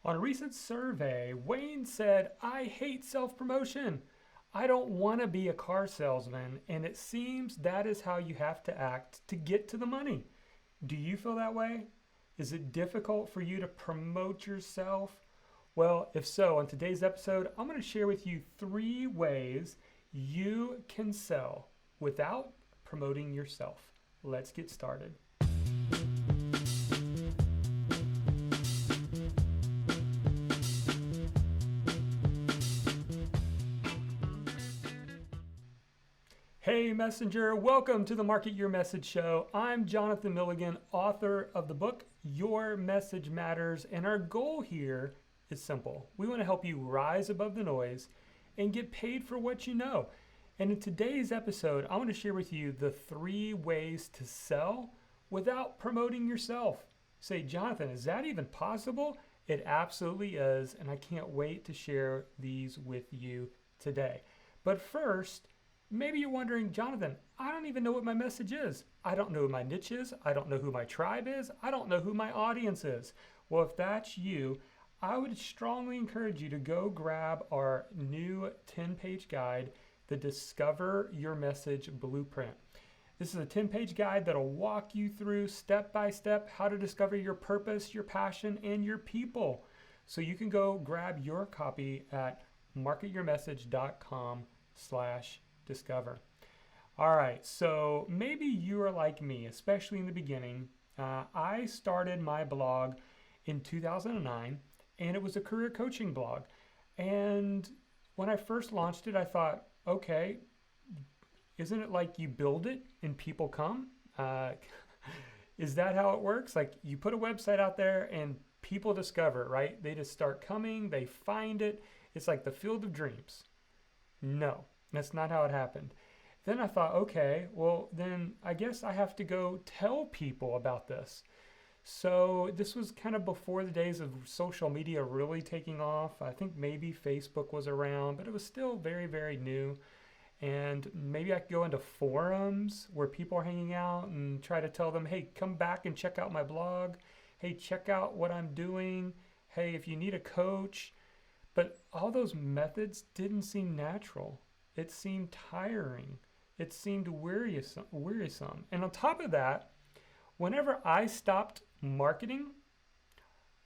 On a recent survey, Wayne said, "I hate self-promotion. I don't want to be a car salesman, and it seems that is how you have to act to get to the money." Do you feel that way? Is it difficult for you to promote yourself? Well, if so, on today's episode, I'm going to share with you 3 ways you can sell without promoting yourself. Let's get started. Hey Messenger, welcome to the Market Your Message Show. I'm Jonathan Milligan, author of the book, Your Message Matters, and our goal here is simple. We want to help you rise above the noise and get paid for what you know. And in today's episode, I want to share with you the 3 ways to sell without promoting yourself. Say, Jonathan, is that even possible? It absolutely is, and I can't wait to share these with you today. But first, maybe you're wondering, Jonathan, I don't even know what my message is. I don't know who my niche is. I don't know who my tribe is. I don't know who my audience is. Well, if that's you, I would strongly encourage you to go grab our new 10-page guide, the Discover Your Message Blueprint. This is a 10-page guide that'll walk you through step by step how to discover your purpose, your passion, and your people. So you can go grab your copy at marketyourmessage.com/discover. All right, so maybe you are like me, especially in the beginning. I started my blog in 2009, and it was a career coaching blog. And when I first launched it, I thought, okay, isn't it like you build it and people come? Is that how it works? Like you put a website out there and people discover it, right? They just start coming, they find it. It's like the field of dreams. No, that's not how it happened. Then I thought, okay, well, then I guess I have to go tell people about this. So this was kind of before the days of social media really taking off. I think maybe Facebook was around, but it was still very, very new. And maybe I could go into forums where people are hanging out and try to tell them, hey, come back and check out my blog. Hey, check out what I'm doing. Hey, if you need a coach. But all those methods didn't seem natural. It seemed tiring. It seemed wearisome. And on top of that, whenever I stopped marketing,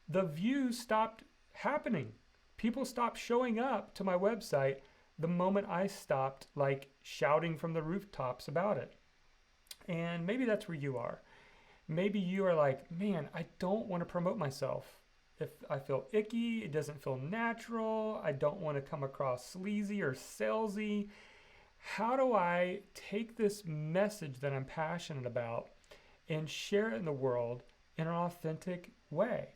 the views stopped happening. People stopped showing up to my website the moment I stopped shouting from the rooftops about it. And maybe that's where you are. Maybe you are like, man, I don't want to promote myself. If I feel icky, it doesn't feel natural, I don't want to come across sleazy or salesy. How do I take this message that I'm passionate about and share it in the world in an authentic way?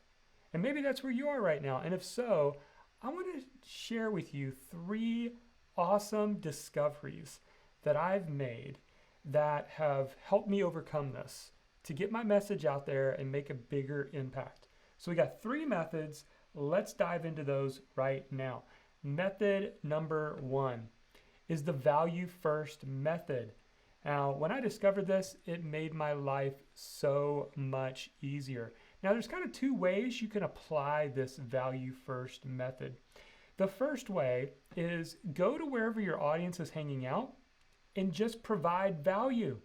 And maybe that's where you are right now. And if so, I want to share with you 3 awesome discoveries that I've made that have helped me overcome this to get my message out there and make a bigger impact. So we got 3 methods. Let's dive into those right now. Method number 1 is the value first method. Now, when I discovered this, it made my life so much easier. Now, there's kind of 2 ways you can apply this value first method. The first way is go to wherever your audience is hanging out and just provide value.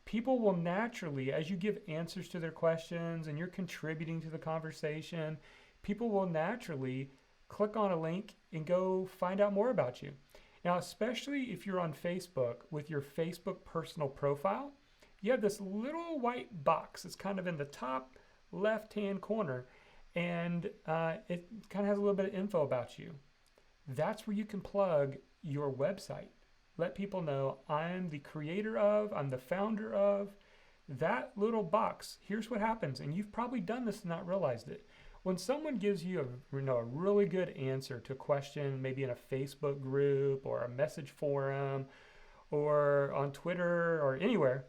People will naturally, as you give answers to their questions and you're contributing to the conversation, people will naturally click on a link and go find out more about you. Now, especially if you're on Facebook with your Facebook personal profile, you have this little white box. It's kind of in the top left-hand corner, and it kind of has a little bit of info about you. That's where you can plug your website. Let people know I'm the creator of, I'm the founder of. That little box, here's what happens, and you've probably done this and not realized it. When someone gives you a really good answer to a question, maybe in a Facebook group or a message forum or on Twitter or anywhere,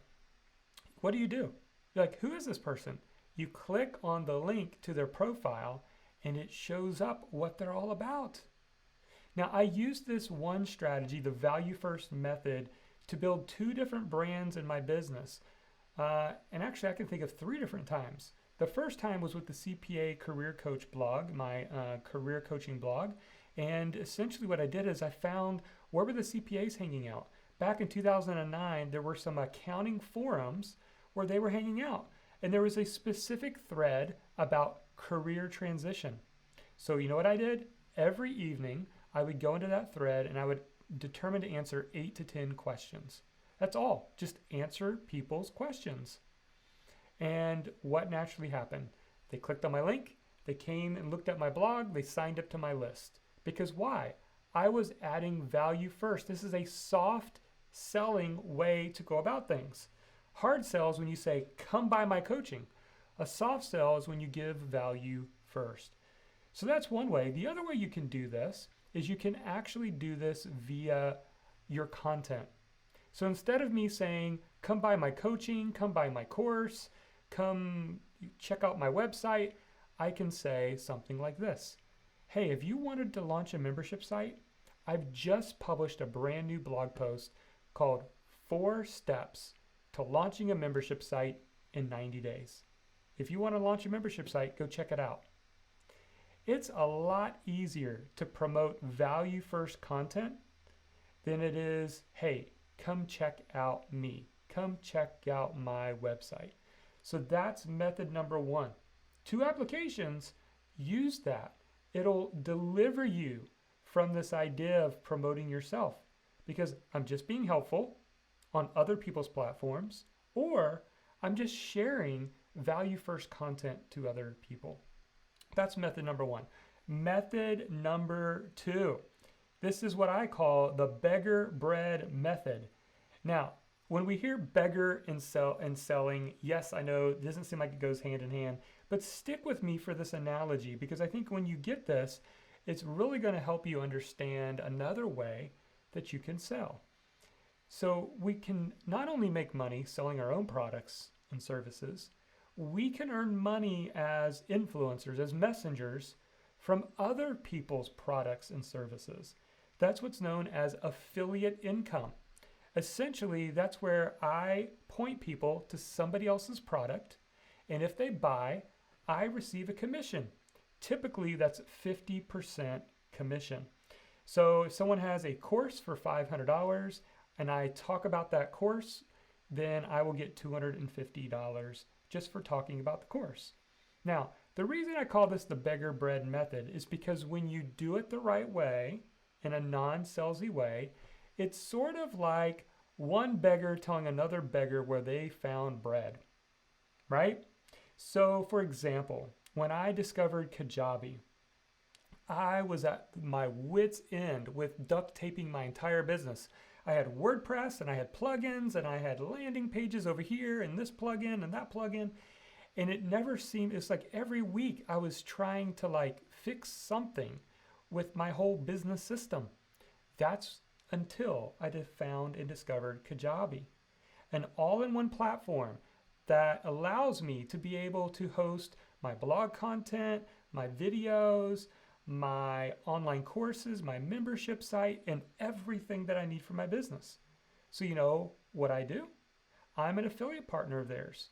what do? You're like, who is this person? You click on the link to their profile and it shows up what they're all about. Now, I use this one strategy, the value first method, to build 2 different brands in my business. And actually, I can think of 3 different times. The first time was with the CPA Career Coach blog, my career coaching blog. And essentially what I did is I found where were the CPAs hanging out. Back in 2009, there were some accounting forums where they were hanging out. And there was a specific thread about career transition. So you know what I did? Every evening, I would go into that thread and I would determine to answer 8 to 10 questions. That's all. Just answer people's questions. And what naturally happened? They clicked on my link. They came and looked at my blog. They signed up to my list. Because why? I was adding value first. This is a soft selling way to go about things. Hard sell is when you say, come buy my coaching. A soft sell is when you give value first. So that's one way. The other way you can do this is you can actually do this via your content. So instead of me saying, come buy my coaching, come buy my course, come check out my website, I can say something like this. Hey, if you wanted to launch a membership site, I've just published a brand new blog post called 4 Steps to Launching a Membership Site in 90 Days. If you want to launch a membership site, go check it out. It's a lot easier to promote value first content than it is, hey, come check out me. Come check out my website. So that's method number 1. 2 applications, use that. It'll deliver you from this idea of promoting yourself because I'm just being helpful on other people's platforms, or I'm just sharing value first content to other people. That's method number 1. Method number 2. This is what I call the beggar bread method. Now, when we hear beggar and selling, yes, I know it doesn't seem like it goes hand in hand, but stick with me for this analogy because I think when you get this, it's really going to help you understand another way that you can sell. So we can not only make money selling our own products and services, we can earn money as influencers, as messengers from other people's products and services. That's what's known as affiliate income. Essentially, that's where I point people to somebody else's product, and if they buy, I receive a commission. Typically, that's 50% commission. So if someone has a course for $500 and I talk about that course, then I will get $250 just for talking about the course. Now, the reason I call this the beggar bread method is because when you do it the right way, in a non-salesy way, it's sort of like one beggar telling another beggar where they found bread, right? So for example, when I discovered Kajabi, I was at my wit's end with duct taping my entire business. I had WordPress and I had plugins and I had landing pages over here and this plugin and that plugin. And it never seemed, it's like every week I was trying to fix something with my whole business system. That's until I found and discovered Kajabi, an all-in-one platform that allows me to be able to host my blog content, my videos, my online courses, my membership site, and everything that I need for my business. So you know what I do? I'm an affiliate partner of theirs.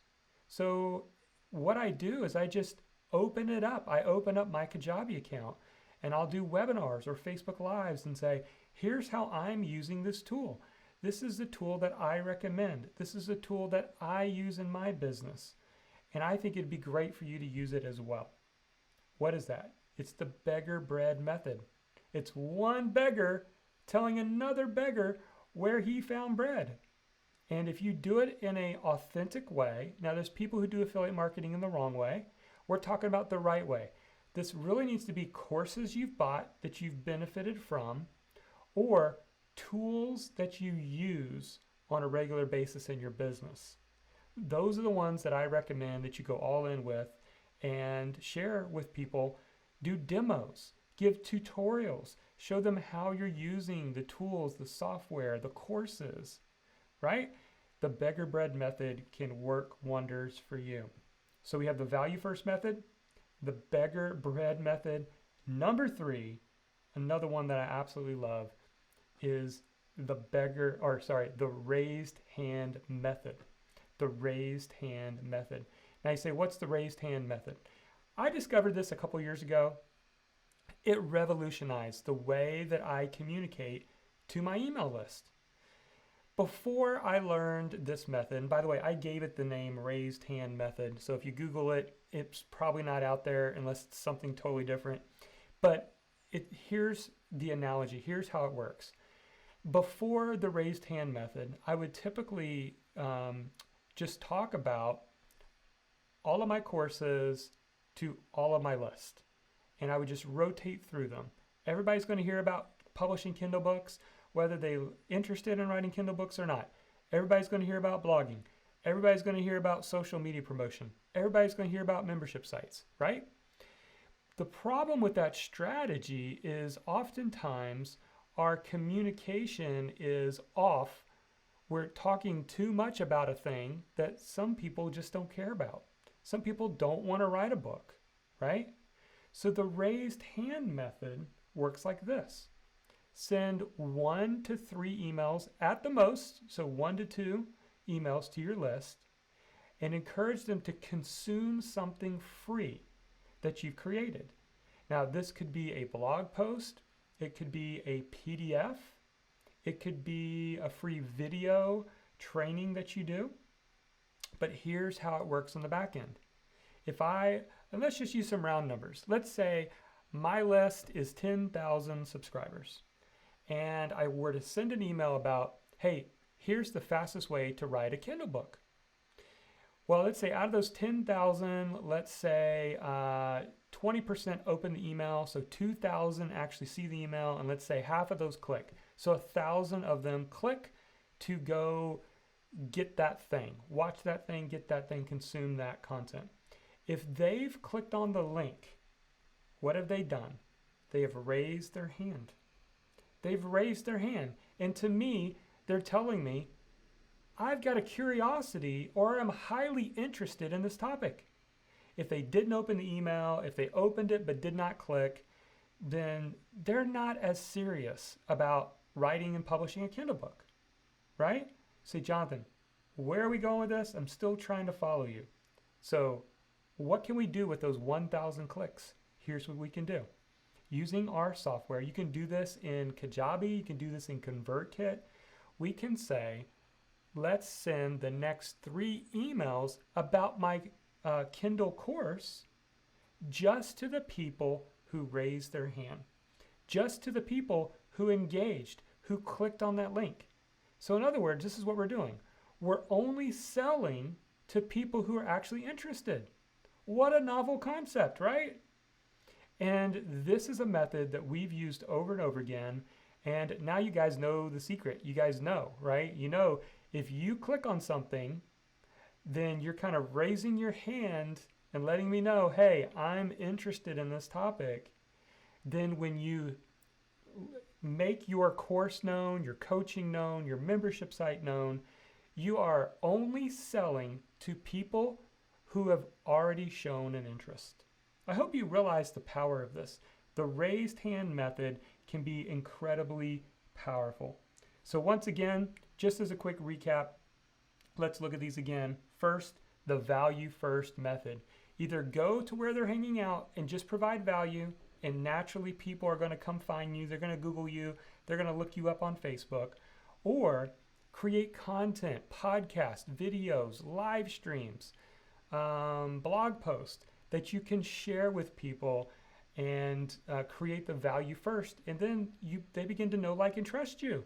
So what I do is I just open it up. I open up my Kajabi account and I'll do webinars or Facebook Lives and say, here's how I'm using this tool. This is the tool that I recommend. This is a tool that I use in my business. And I think it'd be great for you to use it as well. What is that? It's the beggar bread method. It's one beggar telling another beggar where he found bread. And if you do it in an authentic way, now there's people who do affiliate marketing in the wrong way. We're talking about the right way. This really needs to be courses you've bought that you've benefited from, or tools that you use on a regular basis in your business. Those are the ones that I recommend that you go all in with and share with people. Do demos, give tutorials, show them how you're using the tools, the software, the courses, right? The beggar bread method can work wonders for you. So we have the value first method, the beggar bread method. Number 3, another one that I absolutely love, is the raised hand method. The raised hand method. Now you say, what's the raised hand method? I discovered this a couple years ago. It revolutionized the way that I communicate to my email list. Before I learned this method, and by the way, I gave it the name raised hand method. So if you Google it, it's probably not out there unless it's something totally different. But here's the analogy. Here's how it works. Before the raised hand method, I would typically just talk about all of my courses to all of my list. And I would just rotate through them. Everybody's going to hear about publishing Kindle books, whether they're interested in writing Kindle books or not. Everybody's going to hear about blogging. Everybody's going to hear about social media promotion. Everybody's going to hear about membership sites, right? The problem with that strategy is oftentimes our communication is off. We're talking too much about a thing that some people just don't care about. Some people don't want to write a book, right? So the raised hand method works like this. Send 1 to 3 emails at the most, so 1 to 2 emails to your list, and encourage them to consume something free that you've created. Now, this could be a blog post, it could be a PDF, it could be a free video training that you do, but here's how it works on the back end. And let's just use some round numbers. Let's say my list is 10,000 subscribers, and I were to send an email about, hey, here's the fastest way to write a Kindle book. Well, let's say out of those 10,000, let's say 20% open the email, so 2,000 actually see the email, and let's say half of those click. So 1,000 of them click to go get that thing, watch that thing, get that thing, consume that content. If they've clicked on the link, what have they done? They have raised their hand. They've raised their hand. And to me, they're telling me, I've got a curiosity or I'm highly interested in this topic. If they didn't open the email, if they opened it but did not click, then they're not as serious about writing and publishing a Kindle book, right? Say, Jonathan, where are we going with this? I'm still trying to follow you. So what can we do with those 1,000 clicks? Here's what we can do. Using our software, you can do this in Kajabi, you can do this in ConvertKit. We can say, let's send the next 3 emails about my Kindle course just to the people who raised their hand, just to the people who engaged, who clicked on that link. So in other words, this is what we're doing. We're only selling to people who are actually interested. What a novel concept, right? And this is a method that we've used over and over again. And now you guys know the secret. You guys know, right? You know, if you click on something, then you're kind of raising your hand and letting me know, hey, I'm interested in this topic. Then when you make your course known, your coaching known, your membership site known, you are only selling to people who have already shown an interest. I hope you realize the power of this. The raised hand method can be incredibly powerful. So once again, just as a quick recap, let's look at these again. First, the value first method. Either go to where they're hanging out and just provide value, and naturally people are going to come find you, they're going to Google you, they're going to look you up on Facebook, or create content, podcasts, videos, live streams, blog posts that you can share with people and create the value first. And then they begin to know, like, and trust you.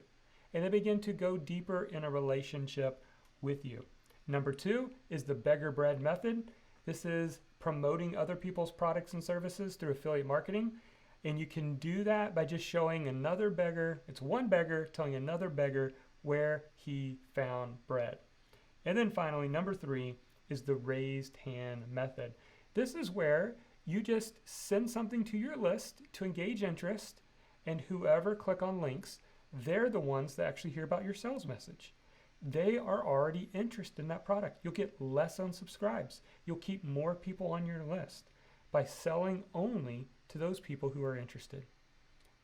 And they begin to go deeper in a relationship with you. Number 2 is the beggar bread method. This is promoting other people's products and services through affiliate marketing. And you can do that by just showing another beggar. It's one beggar telling another beggar where he found bread. And then finally, number 3 is the raised hand method. This is where you just send something to your list to engage interest, and whoever click on links, they're the ones that actually hear about your sales message. They are already interested in that product. You'll get less unsubscribes. You'll keep more people on your list by selling only to those people who are interested.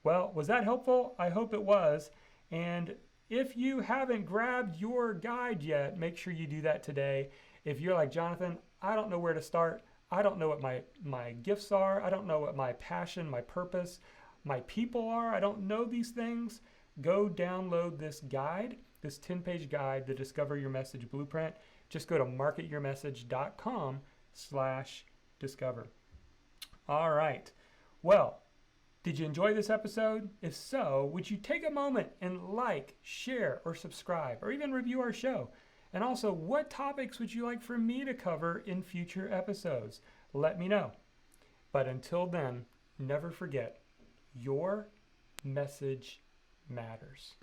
Well, was that helpful? I hope it was. And if you haven't grabbed your guide yet, make sure you do that today. If you're like, Jonathan, I don't know where to start. I don't know what my gifts are. I don't know what my passion, my purpose, my people are. I don't know these things. Go download this guide, this 10-page guide, the Discover Your Message Blueprint. Just go to marketyourmessage.com/discover. All right. Well, did you enjoy this episode? If so, would you take a moment and like, share, or subscribe, or even review our show? And also, what topics would you like for me to cover in future episodes? Let me know. But until then, never forget, your message matters.